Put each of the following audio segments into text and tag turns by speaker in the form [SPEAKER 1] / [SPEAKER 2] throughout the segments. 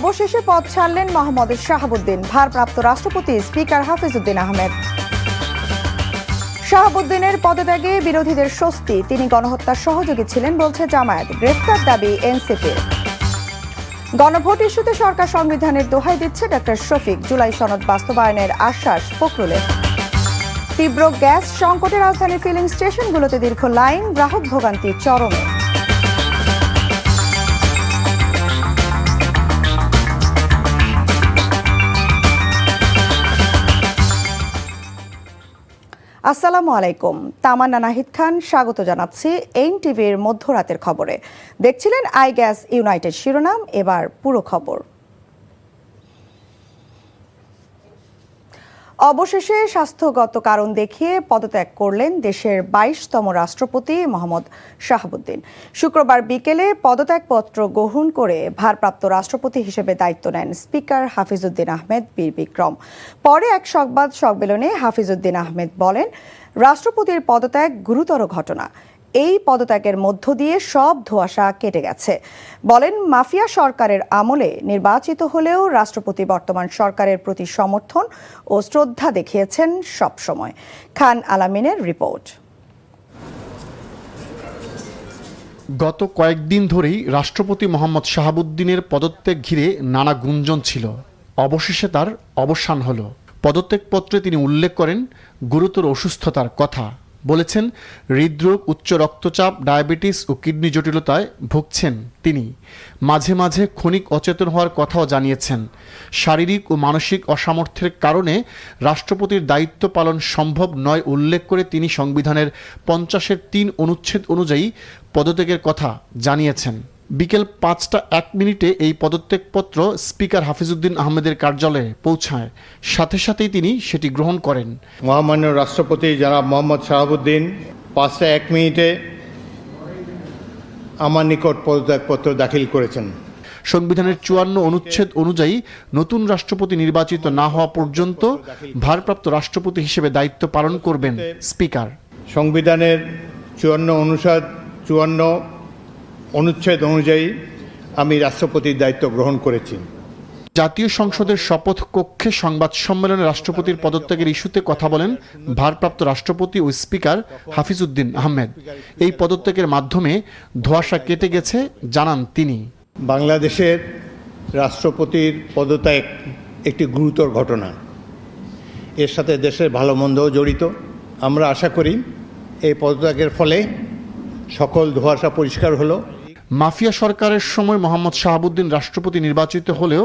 [SPEAKER 1] অবশেষে পদ ছাড়লেন মোহাম্মদ শাহাবুদ্দিন। ভারপ্রাপ্ত রাষ্ট্রপতি স্পিকার হাফিজউদ্দিন আহমেদ। শাহাবুদ্দিনের পদত্যাগে বিরোধীদের স্বস্তি, তিনি গণহত্যার সহযোগী ছিলেন বলছে জামায়াত। গ্রেফতার দাবি এনসিপির। গণভোট ইস্যুতে সরকার সংবিধানের দোহাই দিচ্ছে ডক্টর শফিক। জুলাই সনদ বাস্তবায়নের আশ্বাস ফখরুলের। তীব্র গ্যাস সংকটে রাজধানীর ফিলিং স্টেশনগুলোতে দীর্ঘ লাইন, গ্রাহক ভোগান্তি চরমে। আসসালামু আলাইকুম। তামান্না নাহিদ খান স্বাগত জানাচ্ছি এনটিভির মধ্যরাতের খবরে। দেখছিলেন আই গ্যাস ইউনাইটেড শিরোনাম, এবার পুরো খবর। অবশেষে স্বাস্থ্যগত কারণ দেখিয়ে পদত্যাগ করলেন দেশের 22তম রাষ্ট্রপতি মোহাম্মদ শাহাবুদ্দিন। শুক্রবার বিকেলে পদত্যাগপত্র গ্রহণ করে ভারপ্রাপ্ত রাষ্ট্রপতি হিসেবে দায়িত্ব নেন স্পিকার হাফিজউদ্দিন আহমেদ বীর বিক্রম। পরে এক সংবাদ সম্মেলনে হাফিজউদ্দিন আহমেদ বলেন, রাষ্ট্রপতির পদত্যাগ গুরুতর ঘটনা। এই পদত্যাগের মধ্য দিয়ে সব ধোঁয়াশা কেটে গেছে। বলেন, মাফিয়া সরকারের আমলে নির্বাচিত হলেও রাষ্ট্রপতি বর্তমান সরকারের প্রতি সমর্থন ও শ্রদ্ধা দেখিয়েছেন সবসময়। খান আলামিনের রিপোর্ট।
[SPEAKER 2] গত কয়েকদিন ধরেই রাষ্ট্রপতি মোহাম্মদ শাহাবুদ্দিনের পদত্যাগ ঘিরে নানা গুঞ্জন ছিল। অবশেষে তার অবসান হলো। পদত্যাগপত্রে তিনি উল্লেখ করেন গুরুতর অসুস্থতার কথা। বলেছেন, হৃদরোগ, উচ্চ রক্তচাপ, ডায়াবেটিস ও কিডনি জটিলতায় ভুগছেন তিনি। মাঝে মাঝে ক্ষণিক অচেতন হওয়ার কথাও জানিয়েছেন। শারীরিক ও মানসিক অসামর্থ্যের কারণে রাষ্ট্রপতির দায়িত্ব পালন সম্ভব নয় উল্লেখ করে তিনি সংবিধানের 50-3 অনুচ্ছেদ অনুযায়ী পদত্যাগের কথা জানিয়েছেন। বিকেল 5টা 1 মিনিটে এই পদত্যাগপত্র স্পিকার হাফিজউদ্দিন আহমেদের কার্যালয়ে পৌঁছায়। সাথে সাথেই তিনি সেটি গ্রহণ করেন।
[SPEAKER 3] মহামান্য রাষ্ট্রপতি জনাব মোহাম্মদ শাহাবুদ্দিন 5টা 1 মিনিটে আমার নিকট পদত্যাগপত্র দাখিল করেছেন।
[SPEAKER 2] সংবিধানের 54 অনুচ্ছেদ অনুযায়ী নতুন রাষ্ট্রপতি নির্বাচিত না হওয়া পর্যন্ত ভারপ্রাপ্ত রাষ্ট্রপতি হিসেবে দায়িত্ব পালন করবেন স্পিকার।
[SPEAKER 3] সংবিধানের 54 অনুচ্ছেদ অনুযায়ী আমি রাষ্ট্রপতির দায়িত্ব গ্রহণ করেছি।
[SPEAKER 2] জাতীয় সংসদের শপথ কক্ষে সংবাদ সম্মেলনে রাষ্ট্রপতির পদত্যাগের ইস্যুতে কথা বলেন ভারপ্রাপ্ত রাষ্ট্রপতি ও স্পিকার হাফিজউদ্দিন আহমেদ। এই পদত্যাগের মাধ্যমে ধোঁয়াশা কেটে গেছে জানান তিনি।
[SPEAKER 3] বাংলাদেশের রাষ্ট্রপতির পদত্যাগ একটি গুরুতর ঘটনা। এর সাথে দেশের ভালো মন্দও জড়িত। আমরা আশা করি এই পদত্যাগের ফলে সকল ধোঁয়াশা পরিষ্কার হলো।
[SPEAKER 2] মাফিয়া সরকারের সময় মোহাম্মদ শাহাবুদ্দিন রাষ্ট্রপতি নির্বাচিত হলেও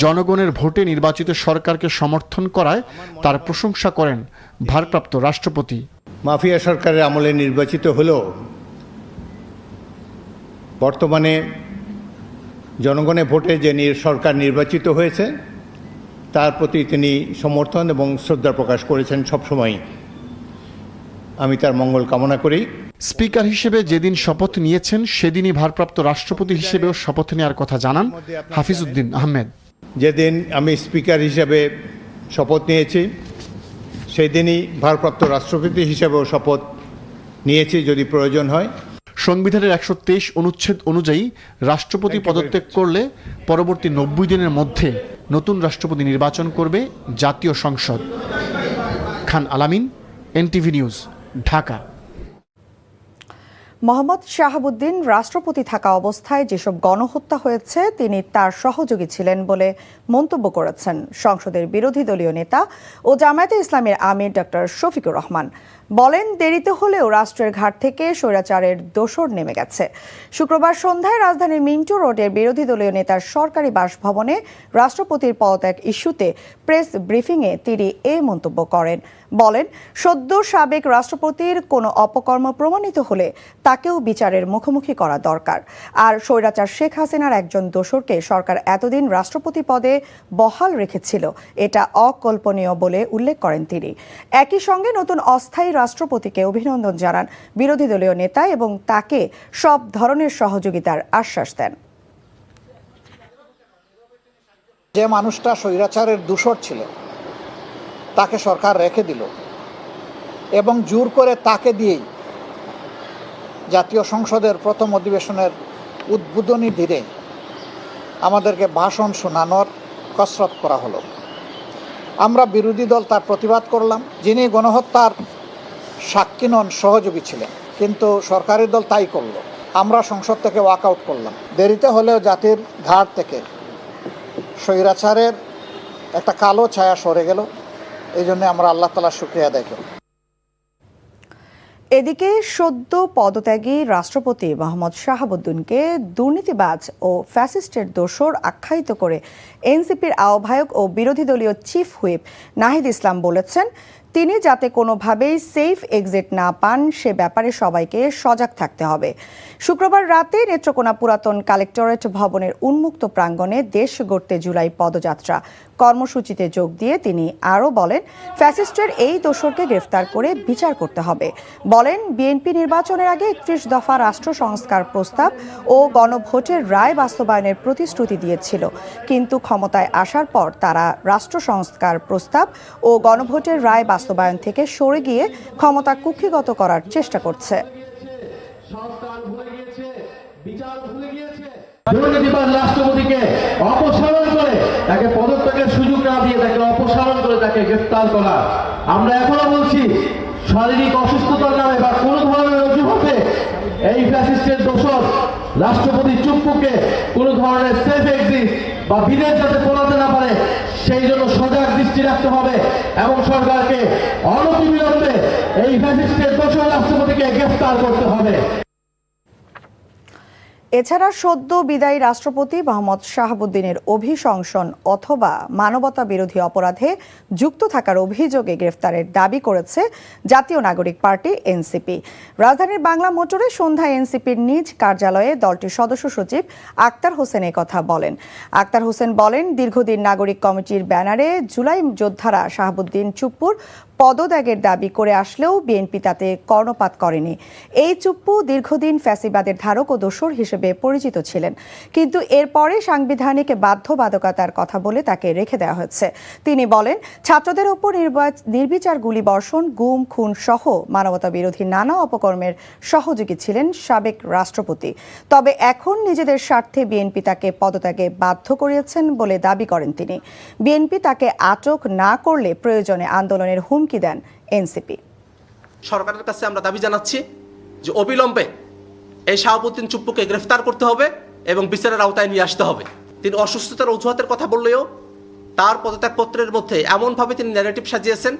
[SPEAKER 2] জনগণের ভোটে নির্বাচিত সরকারকে সমর্থন করায় তার প্রশংসা করেন ভারপ্রাপ্ত রাষ্ট্রপতি।
[SPEAKER 3] মাফিয়া সরকারের আমলে নির্বাচিত হলেও বর্তমানে জনগণের ভোটে যে সরকার নির্বাচিত হয়েছে তার প্রতি তিনি সমর্থন এবং শ্রদ্ধা প্রকাশ করেছেন সবসময়। আমি তার মঙ্গল কামনা করি।
[SPEAKER 2] স্পিকার হিসেবে যেদিন শপথ নিয়েছেন সেদিনই ভারপ্রাপ্ত রাষ্ট্রপতি হিসেবেও শপথ নেওয়ার কথা জানান হাফিজউদ্দিন আহমেদ।
[SPEAKER 3] যেদিন আমি স্পিকার হিসেবে শপথ নিয়েছি সেদিনই ভারপ্রাপ্ত রাষ্ট্রপতি হিসেবেও শপথ নিয়েছি যদি প্রয়োজন হয়।
[SPEAKER 2] সংবিধানের 123 অনুচ্ছেদ অনুযায়ী রাষ্ট্রপতি পদত্যাগ করলে পরবর্তী 90 দিনের মধ্যে নতুন রাষ্ট্রপতি নির্বাচন করবে জাতীয় সংসদ। খান আলামিন, এনটিভি নিউজ, ঢাকা।
[SPEAKER 1] মোহাম্মদ শাহাবুদ্দিন রাষ্ট্রপতি থাকা অবস্থায় যেসব গণহত্যা হয়েছে তিনি তার সহযোগী ছিলেন বলে মন্তব্য করেছেন সংসদের বিরোধী দলীয় নেতা ও জামায়াতে ইসলামীর আমির ডক্টর শফিকুর রহমান। বলেন, দেরিতে হলেও রাষ্ট্রের ঘাট থেকে স্বৈরাচারের দোসর নেমে গেছে। শুক্রবার সন্ধ্যায় রাজধানীর মিন্টু রোডের বিরোধী দলীয় নেতার সরকারি বাসভবনে রাষ্ট্রপতির পদত্যাগ ইস্যুতে প্রেস ব্রিফিংয়ে তিনি এই মন্তব্য করেন। বলেন, সদ্য সাবেক রাষ্ট্রপতির কোনো অপকর্ম প্রমাণিত হলে তাকেও বিচারের মুখোমুখি করা দরকার। আর স্বৈরাচার শেখ হাসিনার একজন দোসরকে সরকার এতদিন রাষ্ট্রপতি পদে বহাল রেখেছিল, এটা অকল্পনীয় বলে উল্লেখ করেন তিনি। একই সঙ্গে নতুন অস্থায়ী রাষ্ট্রপতিকে অভিনন্দন জানান বিরোধী দলীয় নেতা এবং তাকে সব ধরনের সহযোগিতার আশ্বাস দেন।
[SPEAKER 4] যে মানুষটা স্বৈরাচারের দোসর ছিল তাকে সরকার রেখে দিল এবং জোর করে তাকে দিয়েই জাতীয় সংসদের প্রথম অধিবেশনের উদ্বোধনী দিনে আমাদেরকে ভাষণ শোনানোর কসরত করা হলো। আমরা বিরোধী দল তার প্রতিবাদ করলাম, যিনি গণহত্যার সাক্ষী নন সহযোগী ছিলেন, কিন্তু সরকারি দল তাই করলো। আমরা সংসদ থেকে ওয়াকআউট করলাম। দেরিতে হলেও জাতির ঘাট থেকে স্বৈরাচারের একটা কালো ছায়া সরে গেল। এই জন্য আমরা আল্লাহ তাআলার শুকরিয়া আদায় করি।
[SPEAKER 1] এদিকে সদ্য পদত্যাগী রাষ্ট্রপতি মোহাম্মদ শাহাবুদ্দিনকে দুর্নীতিবাজ ও ফ্যাসিস্টের দোসর আখ্যায়িত করে এনসিপির আহ্বায়ক ও বিরোধী দলীয় চিফ হুইপ নাহিদ ইসলাম বলেছেন, তিনি যাতে কোনোভাবেই সেফ এক্সিট না পান সে ব্যাপারে সবাইকে সজাগ থাকতে হবে। শুক্রবার রাতে নেত্রকোনা পুরাতন কালেক্টরেট ভবনের উন্মুক্ত প্রাঙ্গণে দেশ গড়তে জুলাই পদযাত্রা কর্মসূচিতে যোগ দিয়ে তিনি আরও বলেন, ফ্যাসিস্টের এই দোসরকে গ্রেফতার করে বিচার করতে হবে। বলেন, বিএনপি নির্বাচনের আগে 31 দফা রাষ্ট্র সংস্কার প্রস্তাব ও গণভোটের রায় বাস্তবায়নের প্রতিশ্রুতি দিয়েছিল, কিন্তু ক্ষমতায় আসার পর তারা রাষ্ট্র সংস্কার প্রস্তাব ও গণভোটের রায় বাস্তবায়ন থেকে সরে গিয়ে ক্ষমতা কুক্ষিগত করার চেষ্টা করছে।
[SPEAKER 5] দুর্নীতিবাজ রাষ্ট্রপতিকে অপসারণ করে তাকে পদত্যাগের সুযোগ না দিয়ে তাকে অপসারণ করে তাকে গ্রেফতার করা। আমরা এখনো বলছি, শারীরিক অসুস্থতার নামে বা কোনো ধরনের অজুহাতে এই ফ্যাসিস্টের দোসর রাষ্ট্রপতি চুপ্পুকে কোনো ধরনের সেফ এক্সিট বা বিদেশ যাতে পড়াতে না পারে সেই জন্য সজাগ দৃষ্টি রাখতে হবে এবং সরকারকে অনতিবিলম্বে এই ফ্যাসিস্টের দোসর রাষ্ট্রপতিকে গ্রেফতার করতে হবে।
[SPEAKER 1] এছাড়া সদ্য বিদায়ী রাষ্ট্রপতি মোহাম্মদ শাহাবুদ্দিনের অভিশংসন অথবা মানবতা বিরোধী অপরাধে যুক্ত থাকার অভিযোগে গ্রেফতারের দাবি করেছে জাতীয় নাগরিক পার্টি এনসিপি। রাজধানীর বাংলা মোটরে সন্ধ্যায় এনসিপির নিজ কার্যালয়ে দলটির সদস্য সচিব আক্তার হোসেন কথা বলেন। আক্তার হোসেন বলেন, দীর্ঘদিন নাগরিক কমিটির ব্যানারে জুলাই যোদ্ধারা শাহাবুদ্দিন চুপ্পুর পদত্যাগের দাবি করে আসলেও বিএনপি তাতে কর্ণপাত করেনি। এই চুপ্পু দীর্ঘদিন ফ্যাসিবাদের ধারক ও দোসর হিসেবে পরিচিত ছিলেন, কিন্তু এরপরে সাংবিধানিক বাধ্যবাধকতার কথা বলে তাকে রেখে দেওয়া হয়েছে। তিনি বলেন, ছাত্রদের ওপর নির্বিচার গুলিবর্ষণ, গুম, খুন সহ মানবতা বিরোধী নানা অপকর্মের সহযোগী ছিলেন সাবেক রাষ্ট্রপতি। তবে এখন নিজেদের স্বার্থে বিএনপি তাকে পদত্যাগে বাধ্য করিয়েছেন বলে দাবি করেন তিনি। বিএনপি তাকে আটক না করলে প্রয়োজনে আন্দোলনের হুমকি দেন এনসিপি।
[SPEAKER 6] সরকারের কাছে আমরা দাবি জানাচ্ছি যে অবিলম্বে এই শাহাবুদ্দিন চুপ্পুকে গ্রেফতার করতে হবে এবং বিচারের আওতায় নিয়ে আসতে হবে। তিনি অসুস্থতার অজুহাতের কথা বললেও তার পদত্যাগপত্রের মধ্যে এমনভাবে তিনি ন্যারেটিভ সাজিয়েছেন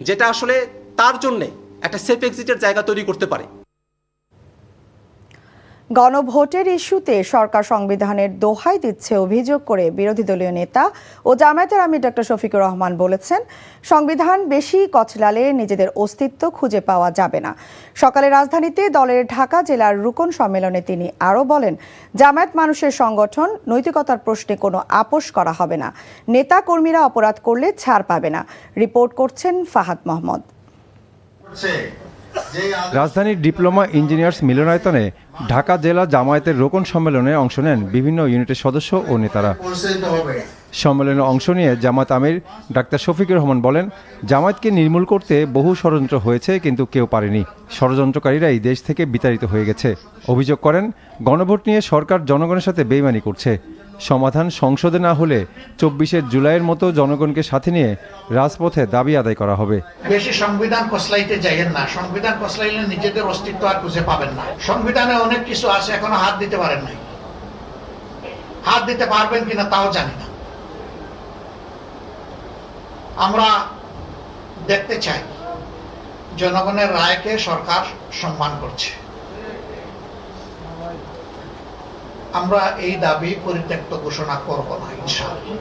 [SPEAKER 6] যেটা আসলে তার জন্যে একটা সেফ এক্সিটের জায়গা তৈরি করতে পারে।
[SPEAKER 1] গণভোটের ইস্যুতে সরকার সংবিধানের দোহাই দিচ্ছে অভিযোগ করে বিরোধী দলীয় নেতা ও জামায়াতের আমির ডক্টর শফিকুর রহমান বলেছেন, সংবিধান বেশি কচলালে নিজেদের অস্তিত্ব খুঁজে পাওয়া যাবে না। সকালে রাজধানীতে দলের ঢাকা জেলার রুকন সম্মেলনে তিনি আরও বলেন, জামায়াত মানুষের সংগঠন, নৈতিকতার প্রশ্নে কোনো আপোষ করা হবে না। নেতা কর্মীরা অপরাধ করলে ছাড় পাবে না। রিপোর্ট করছেন ফাহাদ মোহাম্মদ।
[SPEAKER 7] রাজধানীর ডিপ্লোমা ইঞ্জিনিয়ার্স মিলনায়তনে ঢাকা জেলা জামায়াতের রোকন সম্মেলনে অংশ নেন বিভিন্ন ইউনিটের সদস্য ও নেতারা। সম্মেলনে অংশ নিয়ে জামায়াত আমির ডাক্তার শফিকুর রহমান বলেন, জামায়াতকে নির্মূল করতে বহু ষড়যন্ত্র হয়েছে, কিন্তু কেউ পারেনি। ষড়যন্ত্রকারীরাই দেশ থেকে বিতাড়িত হয়ে গেছে। অভিযোগ করেন, গণভোট নিয়ে সরকার জনগণের সাথে বেইমানি করছে। সমাধান সংসদে না হলে 24শে জুলাইয়ের মতো জনগণকে সাথে নিয়ে রাজপথে দাবি আদায় করা হবে।
[SPEAKER 8] বেশি সংবিধান কসলাইতে যাইয়েন না। সংবিধান কসলাইলে নিজেদের অস্তিত্ব আর খুঁজে পাবেন না। সংবিধানে অনেক কিছু আছে, এখনো হাত দিতে পারেন নাই। হাত দিতে পারবেন কিনা তাও জানি না। আমরা দেখতে চাই জনগণের রায়কে সরকার সম্মান করছে। আমরা এই দাবি পরিত্যক্ত ঘোষণা করব না ইনশাআল্লাহ।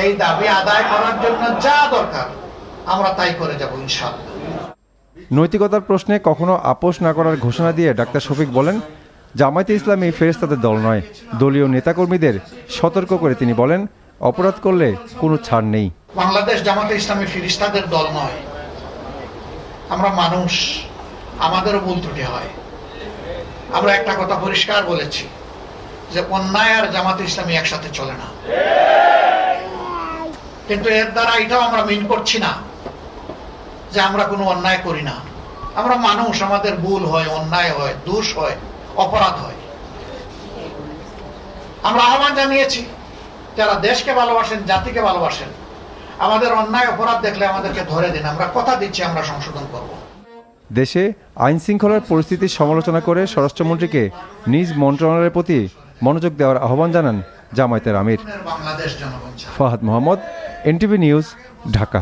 [SPEAKER 8] এই দাবি আদায় করার জন্য যা দরকার আমরা তাই করে যাব ইনশাআল্লাহ।
[SPEAKER 7] নৈতিকতার প্রশ্নে কখনো আপোষ না করার ঘোষণা দিয়ে ডাক্তার শফিক বলেন, জামায়াতে ইসলামী ফেরেশতাদের দল নয়। দলীয় নেতাকর্মীদের সতর্ক করে তিনি বলেন, অপরাধ করলে কোনো ছাড় নেই।
[SPEAKER 8] বাংলাদেশ জামায়াতে ইসলামী ফেরেশতাদের দল নয়। আমরা মানুষ, আমাদেরও ভুল ত্রুটি হয়। আমরা একটা কথা পরিষ্কার বলেছি যে অন্যায় আর জামায়াতে ইসলামী একসাথে চলে না, কিন্তু এর দ্বারা এটাও আমরা মিন করছি না যে আমরা কোনো অন্যায় করি না। আমরা মানুষ, আমাদের ভুল হয়, অন্যায় হয়, দোষ হয়, অপরাধ হয়। আমরা আহ্বান জানিয়েছি যারা দেশকে ভালোবাসেন, জাতিকে ভালোবাসেন, আমাদের অন্যায় অপরাধ দেখলে আমাদেরকে ধরে দিন। আমরা কথা দিচ্ছি আমরা সংশোধন করব।
[SPEAKER 7] দেশে আইন শৃঙ্খলার পরিস্থিতির সমালোচনা করে স্বরাষ্ট্রমন্ত্রীকে নিজ মন্ত্রণালয়ের প্রতি মনোযোগ দেওয়ার আহ্বান জানান জামায়াতের আমির।
[SPEAKER 8] বাংলাদেশ জনগণ চায়।
[SPEAKER 7] Fahad Mohammad, NTV news, Dhaka.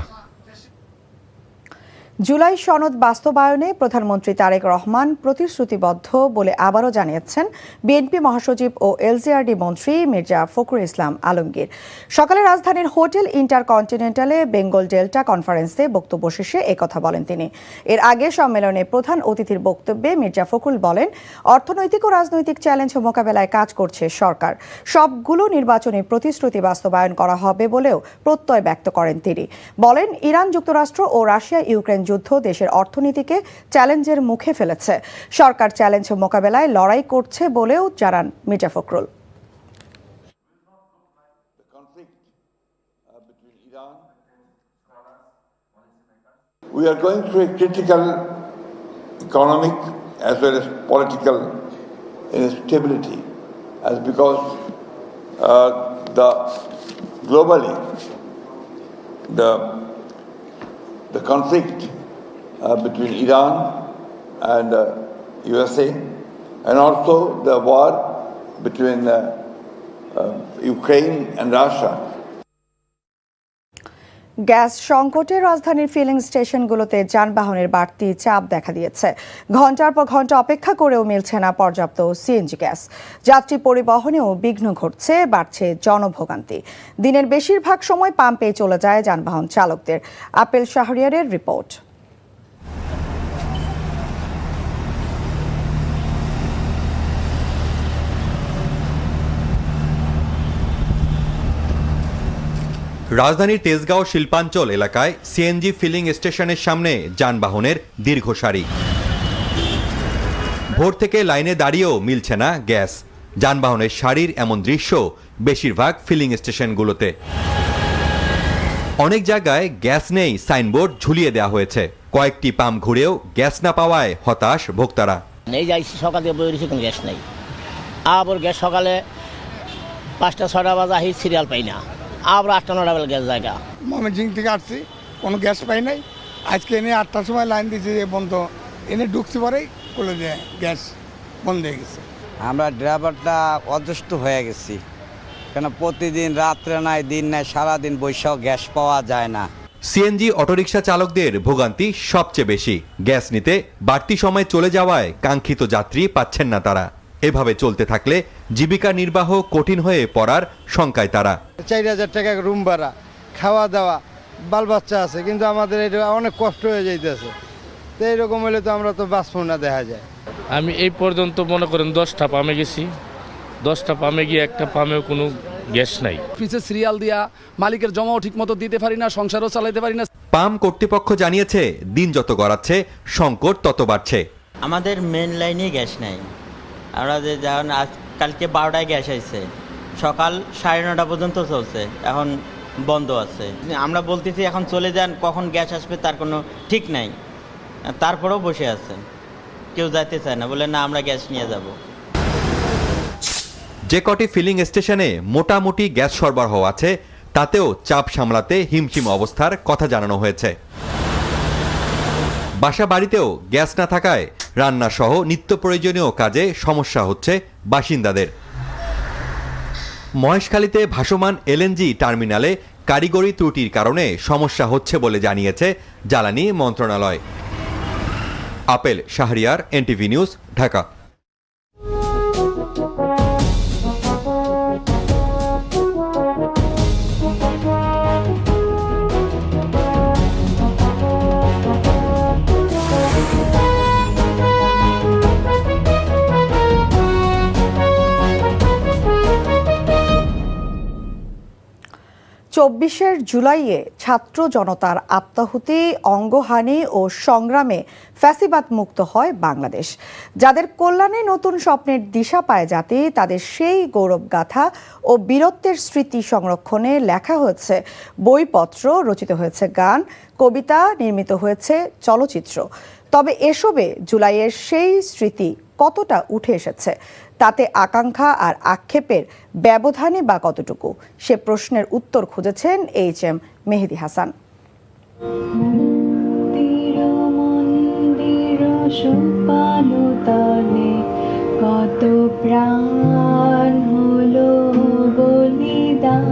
[SPEAKER 1] জুলাই সনদ বাস্তবায়নে প্রধানমন্ত্রী তারেক রহমান প্রতিশ্রুতিবদ্ধ বলে আবারও জানিয়েছেন বিএনপি মহাসচিব ও এলজিআরডি মন্ত্রী মির্জা ফখরুল ইসলাম আলমগীর। সকালে রাজধানীর হোটেল ইন্টারকন্টিনেন্টালে বেঙ্গল ডেল্টা কনফারেন্সে বক্তব্য শেষে একথা বলেন তিনি। এর আগে সম্মেলনে প্রধান অতিথির বক্তব্যে মির্জা ফখরুল বলেন, অর্থনৈতিক ও রাজনৈতিক চ্যালেঞ্জ মোকাবেলায় কাজ করছে সরকার। সবগুলো নির্বাচনী প্রতিশ্রুতি বাস্তবায়ন করা হবে বলেও প্রত্যয় ব্যক্ত করেন তিনি। বলেন, ইরান, যুক্তরাষ্ট্র ও রাশিয়া ইউক্রেন যুদ্ধ দেশের অর্থনীতিকে চ্যালেঞ্জের মুখে ফেলেছে। সরকার চ্যালেঞ্জ মোকাবেলায় লড়াই করছে বলেও জানান Mirza Fakhrul.
[SPEAKER 9] We are going through a critical economic as well as political instability, as because globally the conflict between Iran and USA, and also the war between Ukraine and Russia.
[SPEAKER 1] Gas সংকটে রাজধানীর feeling স্টেশনগুলোতে যানবাহনের বাড়তি চাপ দেখা দিয়েছে। ঘন্টার পর ঘন্টা অপেক্ষা করেও মিলছে না পর্যাপ্ত সিএনজি গ্যাস। যাত্রী পরিবহনেও বিঘ্ন ঘটছে, বাড়ছে জনভোগান্তি। দিনের বেশিরভাগ সময় পাম্পে চলে যায় যানবাহন চালকদের। আপেল শাহরিয়ারের রিপোর্ট।
[SPEAKER 10] রাজধানীর তেজগাঁও শিল্পাঞ্চল এলাকায় সিএনজি ফিলিং স্টেশনের সামনে যানবাহনের দীর্ঘ সারি। ভোর থেকে লাইনে দাঁড়িয়েও মিলছে না গ্যাস। যানবাহনের সারির এমন দৃশ্য বেশিরভাগ ফিলিং স্টেশনগুলোতে। অনেক জায়গায় গ্যাস নেই সাইনবোর্ড ঝুলিয়ে দেওয়া হয়েছে। কয়েকটি পাম্প ঘুরেও গ্যাস না পাওয়ায় হতাশ ভোক্তারা।
[SPEAKER 11] এই যাইছি সকালে বই কোনো গ্যাস নেই। আবার গ্যাস সকালে 5টা-6টা বাজে আহি সিরিয়াল পাই না। আবার 8টা-9টা বেলা গ্যাস জায়গা।
[SPEAKER 12] ময়মনসিংহ থেকে আসছি, কোনো গ্যাস পাই নাই। আজকে এনে 8টার সময় লাইন দিয়েছি বন্ধ, এনে ঢুকছি পরেই বলে যে গ্যাস বন্ধ হয়ে গেছে।
[SPEAKER 13] আমরা ড্রাইভারটা অদৃষ্ট হয়ে গেছি, কেন প্রতিদিন রাত্রে নাই দিন নাই সারাদিন বৈশাখ গ্যাস পাওয়া যায় না।
[SPEAKER 10] সিএনজি অটোরিকশা চালকদের ভোগান্তি সবচেয়ে বেশি। গ্যাস নিতে বাড়তি সময় চলে যাওয়ায় কাঙ্ক্ষিত যাত্রী পাচ্ছেন না তারা। এভাবে চলতে থাকলে জীবিকা নির্বাহ কঠিন হয়ে পড়ার শঙ্কায় তারা।
[SPEAKER 12] 4000 টাকা রুম ভাড়া, খাওয়া দাওয়া, বাল বাচ্চা আছে, কিন্তু আমাদের এটা অনেক কষ্ট হয়ে যাইতেছে। তো এইরকম হলে তো আমরা তো বাঁচবো না, দেখা যায়।
[SPEAKER 14] আমি এই পর্যন্ত মনে করেন 10টা পামে গেছি, 10টা পামে গিয়ে একটা পামেও কোনো গ্যাস নাই।
[SPEAKER 15] অফিসে সিরিয়াল দিয়া মালিকের জমাও ঠিক মতো দিতে পারি না, সংসারও চালাতে পারি না।
[SPEAKER 10] পাম কর্তৃপক্ষ জানিয়েছে, দিন যত গড়াচ্ছে সংকট তত বাড়ছে।
[SPEAKER 11] আমাদের মেন লাইনে গ্যাস নাই। আমরা যে যেমন কালকে 12টায় গ্যাস আইছে, সকাল 9:30 পর্যন্ত চলছে, এখন বন্ধ আছে। আমরা বলতেছি এখন চলে যান, কখন গ্যাস আসবে তার কোনো ঠিক নাই। তারপরেও বসে আছে, কেউ যাইতে চায় না, বলে না আমরা গ্যাস নিয়ে যাব।
[SPEAKER 10] যে কটি ফিলিং স্টেশনে মোটামুটি গ্যাস সরবরাহ আছে, তাতেও চাপ সামলাতে হিমশিম অবস্থার কথা জানানো হয়েছে। বাসা বাড়িতেও গ্যাস না থাকায় রান্না সহ নিত্য প্রয়োজনীয় কাজে সমস্যা হচ্ছে বাসিন্দাদের। মহেশখালীতে ভাসমান এলএনজি টার্মিনালে কারিগরি ত্রুটির কারণে সমস্যা হচ্ছে বলে জানিয়েছে জ্বালানি মন্ত্রণালয়। Apple Shahriar, NTV news, Dhaka.
[SPEAKER 1] 24 জুলাইয়ে ছাত্র জনতার আত্মাহুতি, অঙ্গহানি ও সংগ্রামে ফ্যাসিবাদ মুক্ত হয় বাংলাদেশ। যাদের কল্যাণে নতুন স্বপ্নের দিশা পায় জাতি, তাদের সেই গৌরবগাথা ও বীরত্বের স্মৃতি সংরক্ষণে লেখা হয়েছে বইপত্র, রচিত হয়েছে গান, কবিতা, নির্মিত হয়েছে চলচ্চিত্র। তবে এসবে জুলাইয়ের সেই স্মৃতি কতটা উঠে এসেছে, তাতে আকাঙ্ক্ষা আর আক্ষেপের ব্যবধানে বা কতটুকু, সে প্রশ্নের উত্তর খুঁজেছেন HM মেহেদী হাসান।
[SPEAKER 16] কত প্রাণ হলো বলিদান,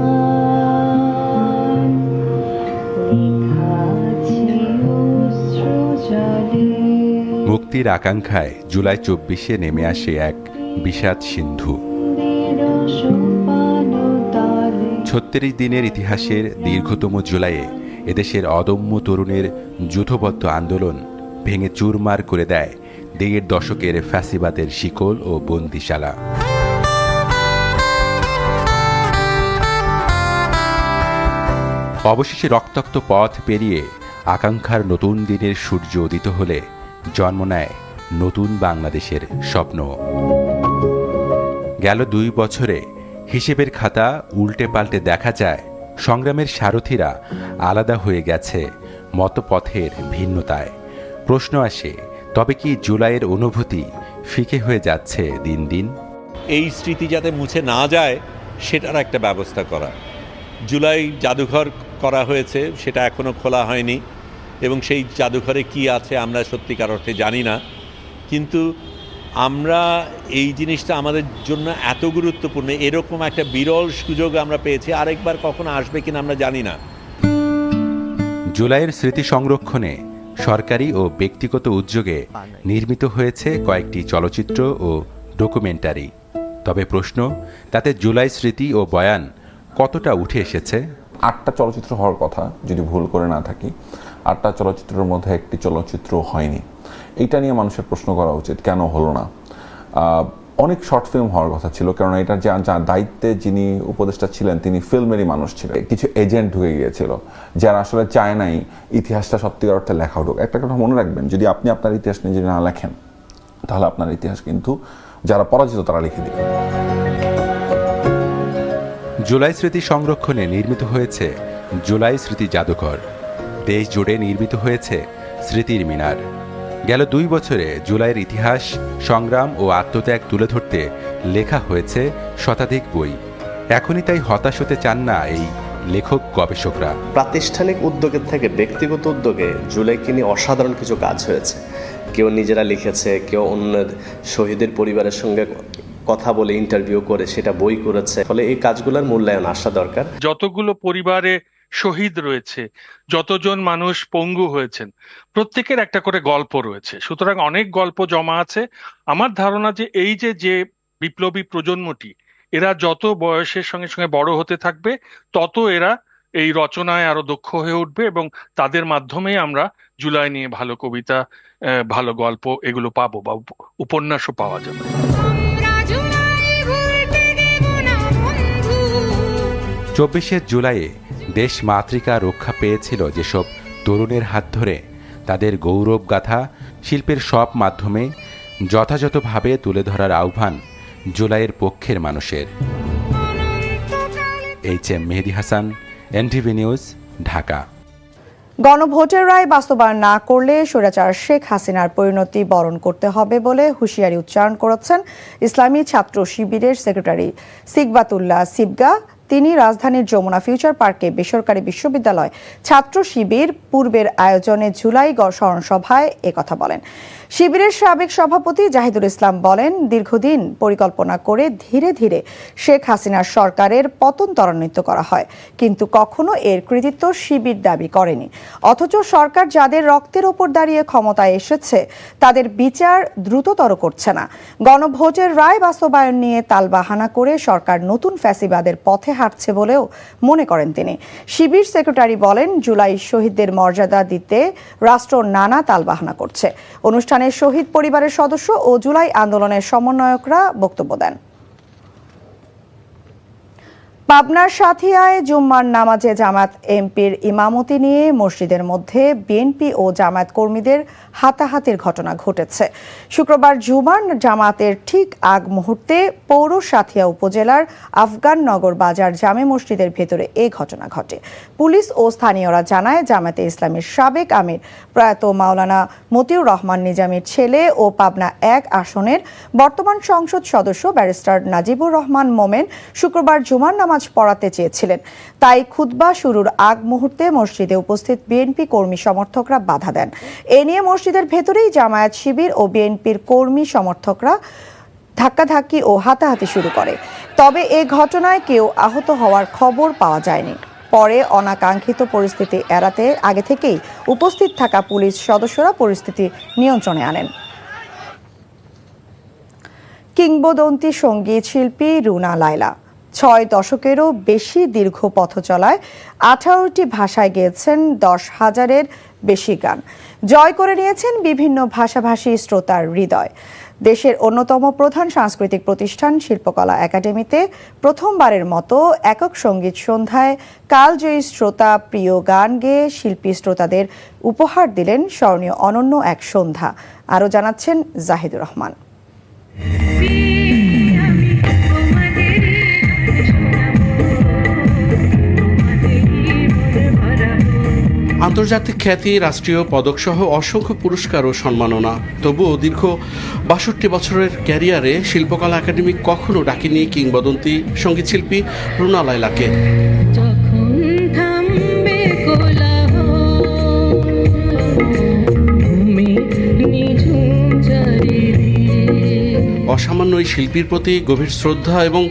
[SPEAKER 17] মুক্তির আকাঙ্ক্ষায় জুলাই 24-এ নেমে আসে এক বিষাদ সিন্ধু। 36 দিনের ইতিহাসের দীর্ঘতম জুলাইয়ে এদেশের অদম্য তরুণের যুথবদ্ধ আন্দোলন ভেঙে চুরমার করে দেয় 1.5 দশকের ফ্যাসিবাদের শিকল ও বন্দিশালা। অবশেষে রক্তাক্ত পথ পেরিয়ে আকাঙ্ক্ষার নতুন দিনের সূর্য উদিত হলে জন্ম নেয় নতুন বাংলাদেশের স্বপ্ন। গেল 2 বছরে হিসেবের খাতা উল্টে পাল্টে দেখা যায় সংগ্রামের সারথীরা আলাদা হয়ে গেছে মতপথের ভিন্নতায়। প্রশ্ন আসে, তবে কি জুলাইয়ের অনুভূতি ফিকে হয়ে যাচ্ছে দিন দিন?
[SPEAKER 18] এই স্মৃতি যাতে মুছে না যায় সেটার একটা ব্যবস্থা করা। জুলাই জাদুঘর করা হয়েছে, সেটা এখনও খোলা হয়নি এবং সেই জাদুঘরে কি আছে আমরা সত্যিকার অর্থে জানি না, কিন্তু আমরা এই জিনিসটা আমাদের জন্য এত গুরুত্বপূর্ণ, এরকম একটা বিরল সুযোগ আমরা পেয়েছি, আরেকবার কখনো আসবে কিনা আমরা জানি না।
[SPEAKER 17] জুলাইয়ের স্মৃতি সংরক্ষণে সরকারি ও ব্যক্তিগত উদ্যোগে নির্মিত হয়েছে কয়েকটি চলচ্চিত্র ও ডকুমেন্টারি। তবে প্রশ্ন, তাতে জুলাই স্মৃতি ও বয়ান কতটা উঠে এসেছে?
[SPEAKER 19] 8টা চলচ্চিত্র হওয়ার কথা যদি ভুল করে না থাকি, 8টা চলচ্চিত্রের মধ্যে একটি চলচ্চিত্র হয়নি। এইটা নিয়ে মানুষের প্রশ্ন করা উচিত, কেন হলো না। অনেক শর্ট ফিল্ম হওয়ার কথা ছিল, কারণ এটার যে দায়িত্বে যিনি উপদেষ্টা ছিলেন তিনি ফিল্মেরই মানুষ ছিলেন। কিছু এজেন্ট ঢুকে গিয়েছিল যারা আসলে চায় নাই ইতিহাসটা সত্যিকার অর্থে লেখা উঠুক। একটা কথা মনে রাখবেন, যদি আপনি আপনার ইতিহাস নিজে না লেখেন তাহলে আপনার ইতিহাস কিন্তু যারা পরাজিত তারা লিখে দিবে।
[SPEAKER 17] জুলাই স্মৃতি সংরক্ষণে নির্মিত হয়েছে জুলাই স্মৃতি জাদুঘর। দেশ জুড়ে নির্মিত হয়েছে স্মৃতির মিনার। গেল 2 বছরে জুলাইয়ের ইতিহাস, সংগ্রাম ও আত্মত্যাগ তুলে ধরতে লেখা হয়েছে শতাধিক বই। এখনই তাই হতাশ হতে চান না এই লেখক গবেষকরা।
[SPEAKER 20] প্রাতিষ্ঠানিক উদ্যোগের থেকে ব্যক্তিগত উদ্যোগে জুলাইকে নিয়ে অসাধারণ কিছু কাজ হয়েছে। কেউ নিজেরা লিখেছে, কেউ অন্য শহীদের পরিবারের সঙ্গে কথা বলে ইন্টারভিউ করে সেটা বই করেছে। ফলে এই কাজগুলোর মূল্যায়ন আসা দরকার।
[SPEAKER 21] যতগুলো পরিবারে শহীদ রয়েছে, যতজন মানুষ পঙ্গু হয়েছেন, প্রত্যেকের একটা করে গল্প রয়েছে। সুতরাং অনেক গল্প জমা আছে। আমার ধারণা যে এই যে বিপ্লবী প্রজন্মটি, এরা যত বয়সের সঙ্গে সঙ্গে বড় হতে থাকবে তত এরা এই রচনায় আরো দক্ষ হয়ে উঠবে এবং তাদের মাধ্যমেই আমরা জুলাই নিয়ে ভালো কবিতা, ভালো গল্প এগুলো পাবো বা উপন্যাসও পাওয়া যাবে।
[SPEAKER 17] 24শে জুলাইয়ে দেশ মাতৃকা রক্ষা পেয়েছিল যেসব তরুণের হাত ধরে, তাদের গৌরব গাথা শিল্পের সব মাধ্যমে যথাযথভাবে তুলে ধরার আহ্বান জুলাইয়ের পক্ষের মানুষের। HM মেহেদী হাসান, NTV নিউজ, ঢাকা।
[SPEAKER 1] গণভোটের রায় বাস্তবায়ন না করলে স্বৈরাচার শেখ হাসিনার পরিণতি বরণ করতে হবে বলে হুঁশিয়ারি উচ্চারণ করেছেন ইসলামী ছাত্র শিবিরের সেক্রেটারি সিকবাতুল্লাহ সিবগা। তিনি রাজধানীর যমুনা ফিউচার পার্কে বেসরকারি বিশ্ববিদ্যালয় ছাত্র শিবির পূর্বের আয়োজনে জুলাই স্মরণ সভায় একথা বলেন। শিবিরের সাবেক সভাপতি জাহিদুল ইসলাম বলেন, দীর্ঘদিন পরিকল্পনা করে ধীরে ধীরে শেখ হাসিনার সরকারের পতন ত্বরান্বিত করা হয়, কিন্তু কখনো এর কৃতিত্ব শিবির দাবি করেনি। অথচ সরকার যাদের রক্তের ওপর দাঁড়িয়ে ক্ষমতায় এসেছে তাদের বিচার দ্রুততর করছে না। গণভোটের রায় বাস্তবায়ন নিয়ে তালবাহানা করে সরকার নতুন ফ্যাসিবাদের পথে হাঁটছে বলেও মনে করেন তিনি। শিবির সেক্রেটারি বলেন, জুলাই শহীদদের মর্যাদা দিতে রাষ্ট্র নানা তালবাহানা করছে। অনুষ্ঠানে শহীদ পরিবারের সদস্য ও জুলাই আন্দোলনের সমন্বয়করা বক্তব্য দেন। পাবনার সাথিয়ায় জুম্মার নামাজে জামায়াত এমপির ইমামতি নিয়ে মসজিদের মধ্যে বিএনপি ও জামায়াত কর্মীদের হাতাহাতির ঘটনা ঘটেছে। শুক্রবার জুমার জামাতের ঠিক আগ মুহূর্তে পৌর সাথিয়া উপজেলার আফগাননগর বাজার জামে মসজিদের ভেতরে এই ঘটনা ঘটে। পুলিশ ও স্থানীয়রা জানায়, জামায়াতে ইসলামীর সাবেক আমির প্রয়াত মাওলানা মতিউর রহমান নিজামীর ছেলে ও পাবনা ১ আসনের বর্তমান সংসদ সদস্য ব্যারিস্টার নাজিবুর রহমান মোমেন শুক্রবার জুমার নামাজ পড়াতে চেয়েছিলেন। তাই খুতবা শুরুর আগ মুহূর্তে মসজিদে উপস্থিত বিএনপি কর্মী সমর্থকরা বাধা দেন। এ নিয়ে মসজিদের ভেতরেই জামায়াত শিবির ও বিএনপির কর্মী সমর্থকরা ধাক্কাধাক্কি ও হাতাহাতি শুরু করে। তবে এ ঘটনায় কেউ আহত হওয়ার খবর পাওয়া যায়নি। পরে অনাকাঙ্ক্ষিত পরিস্থিতি এড়াতে আগে থেকেই উপস্থিত থাকা পুলিশ সদস্যরা পরিস্থিতি নিয়ন্ত্রণে আনেন। কিংবদন্তি সঙ্গীত শিল্পী রুনা লায়লা ৬ দশকেরও বেশি দীর্ঘ পথ চলায় ১৮টি ভাষায় গেয়েছেন ১০,০০০-এর বেশি গান। জয় করে নিয়েছেন বিভিন্ন ভাষাভাষী শ্রোতার হৃদয়। দেশের অন্যতম প্রধান সাংস্কৃতিক প্রতিষ্ঠান শিল্পকলা একাডেমিতে প্রথমবারের মতো একক সঙ্গীত সন্ধ্যায় কালজয়ী শ্রোতা প্রিয় গান গেয়ে শিল্পী শ্রোতাদের উপহার দিলেন স্মরণীয় অনন্য এক সন্ধ্যা। আরও জানাচ্ছেন জাহিদুর রহমান।
[SPEAKER 3] আন্তর্জাতিক খ্যাতি, রাষ্ট্রীয় পদকসহ অসংখ্য পুরস্কার ও সম্মাননা। তবুও দীর্ঘ ৬২ বছরের ক্যারিয়ারে শিল্পকলা একাডেমি কখনো ডাকেনি কিংবদন্তি সঙ্গীতশিল্পী রুনা লায়লাকে। অসামান্য এই শিল্পীর প্রতি গভীর শ্রদ্ধা এবং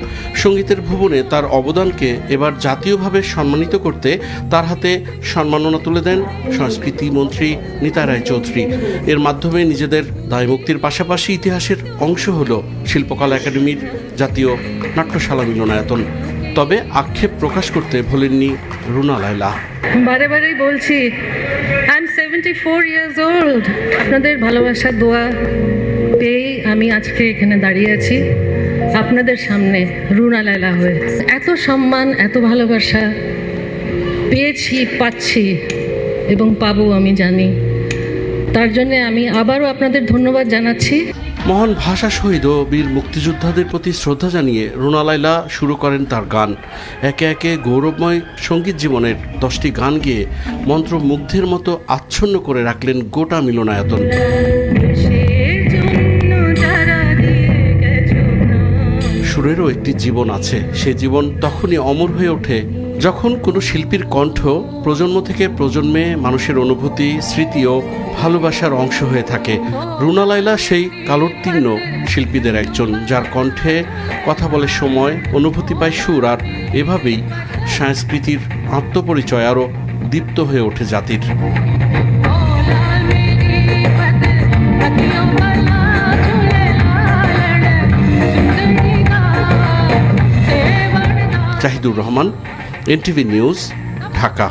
[SPEAKER 3] সঙ্গীতের ভুবনে তার অবদানকে এবার জাতীয়ভাবে সম্মানিত করতে তার হাতে সম্মাননা তুলে দেন সংস্কৃতি মন্ত্রী নিতা রায় চৌধুরী। এর মাধ্যমে নিজেদের দায়মুক্তির পাশাপাশি ইতিহাসের অংশ হল শিল্পকলা একাডেমির জাতীয় নাট্যশালা মিলনায়তন। তবে আক্ষেপ প্রকাশ করতে ভোলেননি রুনা লায়লা।
[SPEAKER 22] বারে বারেই বলছি, আই এম 74 ইয়ার্স ওল্ড। আপনাদের ভালোবাসা দোয়া পেয়ে আমি আজকে এখানে দাঁড়িয়ে আছি আপনাদের সামনে রুনা লায়লা হয়ে। এত সম্মান, এত ভালোবাসা পেয়েছি, পাচ্ছি এবং পাবো আমি জানি। তার জন্য আমি আবারও আপনাদের ধন্যবাদ জানাচ্ছি।
[SPEAKER 3] মহান ভাষা শহীদ ও বীর মুক্তিযোদ্ধাদের প্রতি শ্রদ্ধা জানিয়ে রুনা লায়লা শুরু করেন তার গান। একে একে গৌরবময় সঙ্গীত জীবনের 10টি গান গেয়ে মন্ত্রমুগ্ধের মতো আচ্ছন্ন করে রাখলেন গোটা মিলনায়তন। সুরেরও একটি জীবন আছে, সে জীবন তখনই অমর হয়ে ওঠে যখন কোনো শিল্পীর কণ্ঠ প্রজন্ম থেকে প্রজন্মে মানুষের অনুভূতি, স্মৃতি ও ভালোবাসার অংশ হয়ে থাকে। রুনা লায়লা সেই কালোত্তীর্ণ শিল্পীদের একজন, যার কণ্ঠে কথা বলে সময়, অনুভূতি পায় সুর, আর এভাবেই সংস্কৃতির আত্মপরিচয় আরও দীপ্ত হয়ে ওঠে জাতির। Zahidur Rahman, NTV news, Dhaka.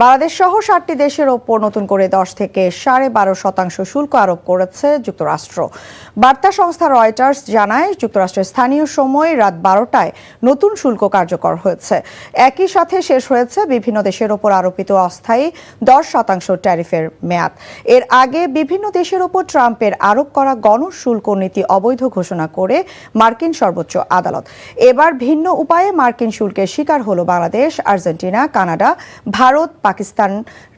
[SPEAKER 1] বাংলাদেশ সহ 7টি দেশের ওপর নতুন করে 10 থেকে 12.5% শুল্ক আরোপ করেছে যুক্তরাষ্ট্র। বার্তা সংস্থা রয়টার্স জানায়, যুক্তরাষ্ট্রের স্থানীয় সময় রাত 12টায় নতুন শুল্ক কার্যকর হয়েছে। একই সাথে শেষ হয়েছে বিভিন্ন দেশের ওপর আরোপিত অস্থায়ী 10% ট্যারিফের মেয়াদ। এর আগে বিভিন্ন দেশের ওপর ট্রাম্পের আরোপ করা গণশুল্ক নীতি অবৈধ ঘোষণা করে মার্কিন সর্বোচ্চ আদালত। এবার ভিন্ন উপায়ে মার্কিন শুল্কের শিকার হলো বাংলাদেশ, আর্জেন্টিনা, কানাডা, ভারত, পাকিস্তান,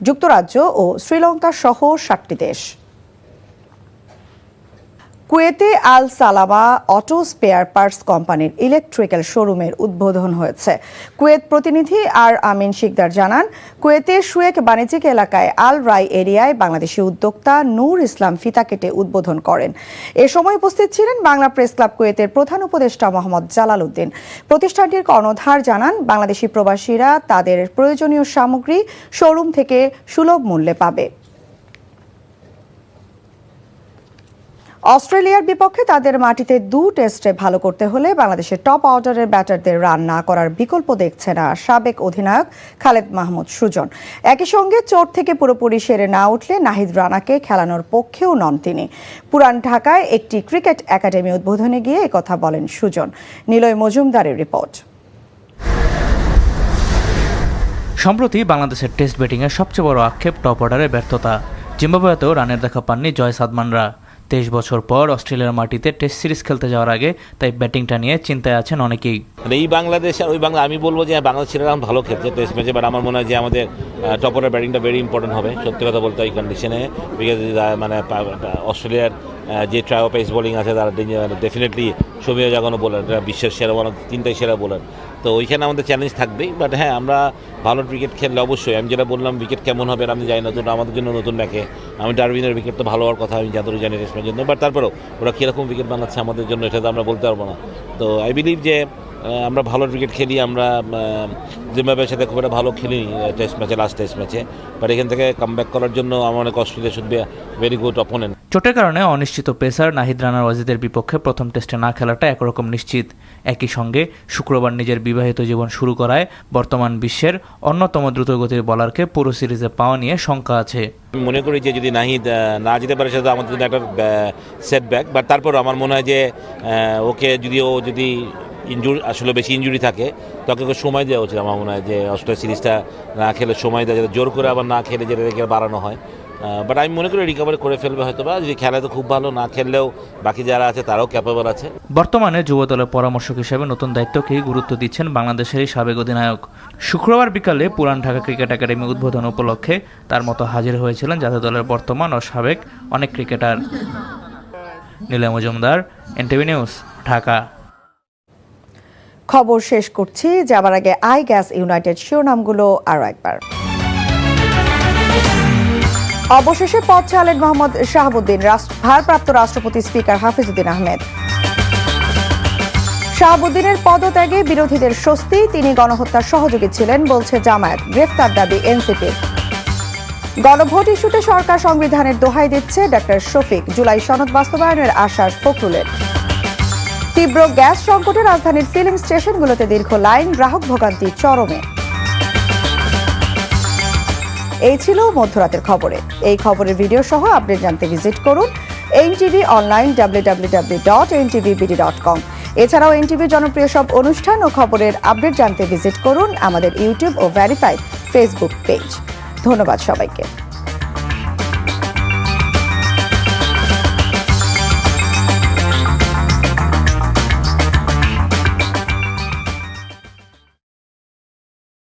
[SPEAKER 1] যুক্তরাজ্য ও শ্রীলঙ্কা সহ 7টি দেশ। কুয়েতে আল সালামা অটো স্পেয়ার পার্টস কোম্পানির ইলেকট্রিক্যাল শোরুমের উদ্বোধন হয়েছে। কুয়েত প্রতিনিধি আর আমিন শিকদার জানান, কুয়েতের সুয়েক বাণিজ্যিক এলাকায় আল রাই এরিয়ায় বাংলাদেশি উদ্যোক্তা নূর ইসলাম ফিতা কেটে উদ্বোধন করেন। এ সময় উপস্থিত ছিলেন বাংলা প্রেস ক্লাব কুয়েতের প্রধান উপদেষ্টা মোহাম্মদ জালাল উদ্দিন। প্রতিষ্ঠানটির কর্ণধার জানান, বাংলাদেশি প্রবাসীরা তাদের প্রয়োজনীয় সামগ্রী শোরুম থেকে সুলভ মূল্যে পাবে। অস্ট্রেলিয়ার বিপক্ষে তাদের মাটিতে 2 টেস্টে ভালো করতে হলে বাংলাদেশের টপ অর্ডারের ব্যাটারদের রান না করার বিকল্প দেখছে না সাবেক অধিনায়ক খালেদ মাহমুদ সুজন। একই সঙ্গে চোট থেকে পুরোপুরি সেরে না উঠলে নাহিদ রানাকে খেলানোর পক্ষেও নন তিনি। পুরান ঢাকায় একটি ক্রিকেট একাডেমি উদ্বোধনে গিয়ে একথা বলেন সুজন। নিলয় মজুমদারের রিপোর্ট।
[SPEAKER 2] সম্প্রতি বাংলাদেশের টেস্ট ব্যাটিংয়ের সবচেয়ে বড় আক্ষেপ টপ অর্ডারের ব্যর্থতা। জিম্বাবুয়েতেও রানের দেখা পাননি জয় সাদমানরা। 23 বছর পর অস্ট্রেলিয়ার মাটিতে টেস্ট সিরিজ খেলতে যাওয়ার আগে তাই ব্যাটিংটা নিয়ে চিন্তায় আছেন অনেকেই।
[SPEAKER 4] এই বাংলাদেশ আর ওই বাংলা, আমি বলবো যে বাংলাদেশ ছেলেরা ভালো খেলছে টেস্ট ম্যাচে, বাট আমার মনে হয় যে আমাদের টপ অর্ডার ব্যাটিংটা ভেরি ইম্পর্টেন্ট হবে সত্যি কথা বলতে এই কন্ডিশনে। বিকজ মানে অস্ট্রেলিয়ার যে ট্রায়ো পেস বোলিং আছে তারা ডেফিনেটলি সমীয় জাগানো বোলার, বিশ্বের সেরা তিনটাই সেরা বোলার, তো ওইখানে আমাদের চ্যালেঞ্জ থাকবেই। বাট হ্যাঁ, আমরা ভালো ক্রিকেট খেললে অবশ্যই, আমি যেটা বললাম উইকেট কেমন হবে আমি জানি না, তো আমাদের জন্য নতুন ব্যাকে আমি ডারউইনের উইকেট তো ভালো হওয়ার কথা আমি যতটুকু জানি টেস্ট ম্যাচের জন্য, বাট তারপরেও ওরা কীরকম উইকেট বানাচ্ছে আমাদের জন্য এটা তো আমরা বলতে পারবো না। তো আই বিলিভ যে আমরা ভালো ক্রিকেট খেলি, আমরা জিম্বাবুয়ের সাথে খুব একটা ভালো খেলিনি টেস্ট ম্যাচে, লাস্ট টেস্ট ম্যাচে, বাট এখান থেকে কামব্যাক করার জন্য আমার অনেক Australia should be very good opponent.
[SPEAKER 2] চোটের কারণে অনিশ্চিত পেসার নাহিদ রানা ওয়াজিদের বিপক্ষে প্রথম টেস্টে না খেলাটা একরকম নিশ্চিত। একই সঙ্গে শুক্রবার নিজের বিবাহিত জীবন শুরু করায় বর্তমান বিশ্বের অন্যতম দ্রুতগতির বলারকে পুরো সিরিজে পাওয়া নিয়ে শঙ্কা আছে।
[SPEAKER 4] আমি মনে করি যে যদি নাহিদ না যেতে পারে সেটা আমাদের জন্য একটা সেটব্যাক, বাট তারপরও আমার মনে হয় যে ওকে যদি আসলে বেশি ইনজুরি থাকে তাকে সময় দেওয়া উচিত। আমার মনে হয় যে অস্ট্রেলিয়া সিরিজটা না খেলে সময় দেওয়া, যাতে জোর করে আবার না খেলে যেটা বাড়ানো হয়। বাট আমি মনে করি রিকভারি করে ফেলবে হয়তো, বা যদি খেলে তো খুব ভালো, না খেললেও বাকি যারা আছে তারাও ক্যাপেবল আছে।
[SPEAKER 2] বর্তমানে যুব দলের পরামর্শক হিসেবে নতুন দায়িত্বকেই গুরুত্ব দিচ্ছেন বাংলাদেশেরই সাবেক অধিনায়ক। শুক্রবার বিকালে পুরান ঢাকা ক্রিকেট একাডেমি উদ্বোধন উপলক্ষে তার মতো হাজির হয়েছিলেন জাতীয় দলের বর্তমান ও সাবেক অনেক ক্রিকেটার। নীলা মজুমদার, এনটিভি নিউজ, ঢাকা।
[SPEAKER 1] খবর শেষ করছি, যাবার আগে আই গ্যাস ইউনাইটেড শিরোনামগুলো আরও একবার। অবশেষে পদ ছাড়লেন মোহাম্মদ শাহাবুদ্দিন, ভারপ্রাপ্ত রাষ্ট্রপতি স্পিকার হাফিজউদ্দিন আহমেদ। শাহাবুদ্দিনের পদত্যাগে বিরোধীদের স্বস্তি, তিনি গণহত্যার সহযোগী ছিলেন বলছে জামায়াত, গ্রেফতার দাবি এনসিপির। গণভোট ইস্যুতে সরকার সংবিধানের দোহাই দিচ্ছে ডক্টর শফিক, জুলাই সনদ বাস্তবায়নের আশ্বাস ফখরুলের। তীব্র গ্যাস সংকটে রাজধানীর ফিলিং স্টেশনগুলোতে দীর্ঘ লাইন, গ্রাহক ভোগান্তি চরমে। এই ছিল মধ্যরাতের খবরে। এই খবরের ভিডিও সহ আপডেট জানতে ভিজিট করুন এনটিভি অনলাইন www.ntvbd.com। এছাড়াও এনটিভির জনপ্রিয় সব অনুষ্ঠান ও খবরের আপডেট জানতে ভিজিট করুন আমাদের ইউটিউব ও ভেরিফাইড ফেসবুক পেজ। ধন্যবাদ সবাইকে।